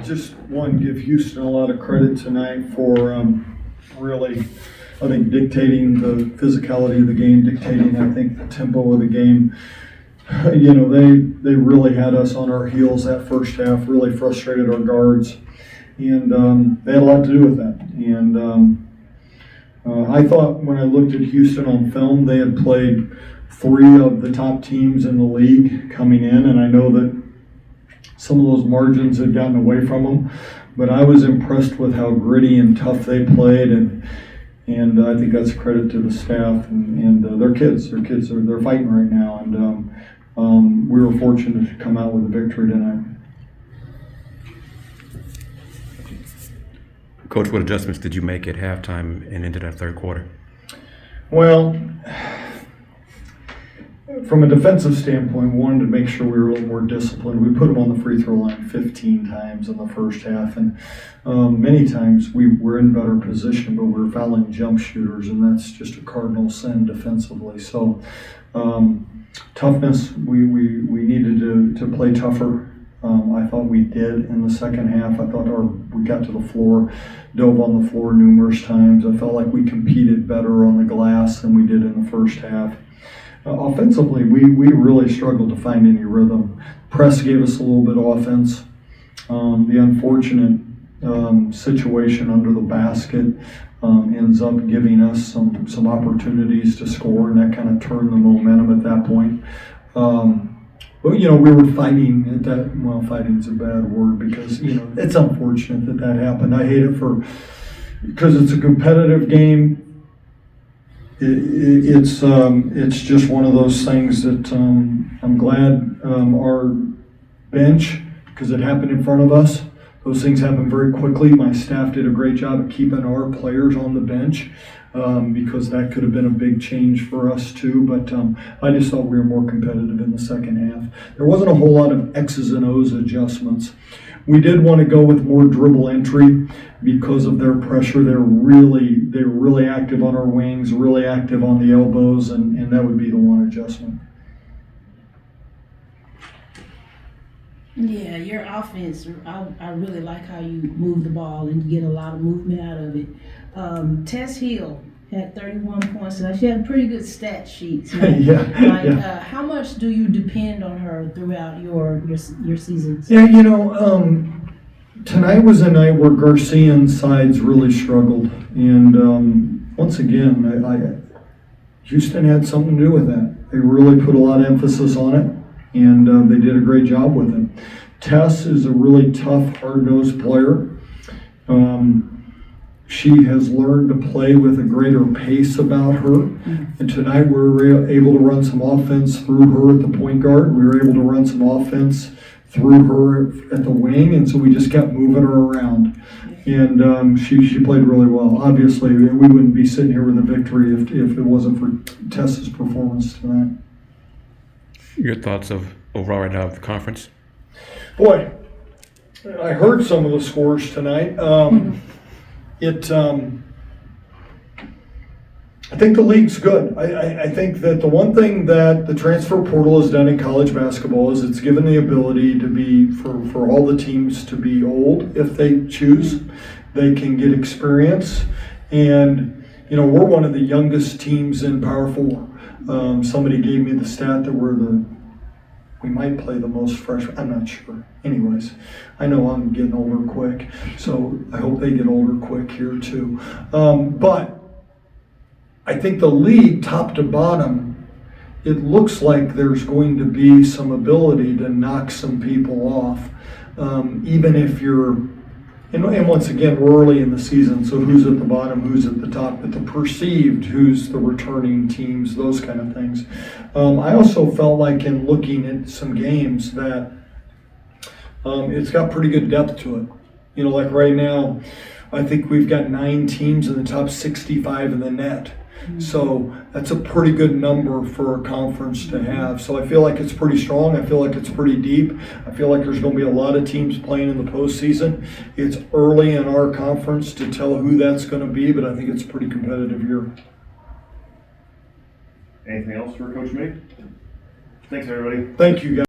Just want to give Houston a lot of credit tonight for really, I think, dictating the physicality of the game, dictating, I think, the tempo of the game. You know, they really had us on our heels that first half, really frustrated our guards, and they had a lot to do with that. And I thought when I looked at Houston on film, they had played 3 of the top teams in the league coming in, and I know that some of those margins had gotten away from them, but I was impressed with how gritty and tough they played, and I think that's a credit to the staff and their kids. They're fighting right now, and we were fortunate to come out with a victory tonight. Coach, what adjustments did you make at halftime and into that third quarter? Well, from a defensive standpoint, we wanted to make sure we were a little more disciplined. We put them on the free throw line 15 times in the first half, and many times we were in better position, but we were fouling jump shooters, and that's just a cardinal sin defensively. So toughness, we needed to play tougher. I thought we did in the second half. I thought we got to the floor, dove on the floor numerous times. I felt like we competed better on the glass than we did in the first half. Offensively, we really struggled to find any rhythm. Press gave us a little bit of offense. The unfortunate situation under the basket ends up giving us some opportunities to score, and that kind of turned the momentum at that point. But, you know, we were fighting at that. Well, fighting's a bad word because, you know, it's unfortunate that happened. I hate it because it's a competitive game. It's just one of those things that I'm glad our bench, because it happened in front of us. Those things happen very quickly. My staff did a great job of keeping our players on the bench because that could have been a big change for us too. But I just thought we were more competitive in the second half. There wasn't a whole lot of X's and O's adjustments. We did want to go with more dribble entry because of their pressure. They're really active on our wings, really active on the elbows, and that would be the one adjustment. Yeah, your offense, I really like how you move the ball and you get a lot of movement out of it. Tess Hill had 31 points tonight. She had a pretty good stat sheet tonight. How much do you depend on her throughout your seasons? Yeah, you know, tonight was a night where Garcian's sides really struggled. And once again, Houston had something to do with that. They really put a lot of emphasis on it, and they did a great job with it. Tess is a really tough, hard-nosed player. She has learned to play with a greater pace about her. And tonight we were able to run some offense through her at the point guard. We were able to run some offense through her at the wing, and so we just kept moving her around. And she played really well. Obviously, we wouldn't be sitting here with a victory if it wasn't for Tess's performance tonight. Your thoughts of overall right now of the conference? Boy, I heard some of the scores tonight. I think the league's good. I think that the one thing that the transfer portal has done in college basketball is it's given the ability to be, for all the teams to be old if they choose. They can get experience. And, you know, we're one of the youngest teams in Power 4. Somebody gave me the stat that we might play the most freshmen. I'm not sure. Anyways, I know I'm getting older quick, so I hope they get older quick here too. But I think the league, top to bottom, it looks like there's going to be some ability to knock some people off, even if you're, and once again, we're early in the season, so who's at the bottom, who's at the top, but the perceived, who's the returning teams, those kind of things. I also felt like in looking at some games that it's got pretty good depth to it. You know, like right now, I think we've got 9 teams in the top 65 in the net. So that's a pretty good number for a conference to have. So I feel like it's pretty strong. I feel like it's pretty deep. I feel like there's going to be a lot of teams playing in the postseason. It's early in our conference to tell who that's going to be, but I think it's a pretty competitive year. Anything else for Coach Mittie? Thanks, everybody. Thank you, guys.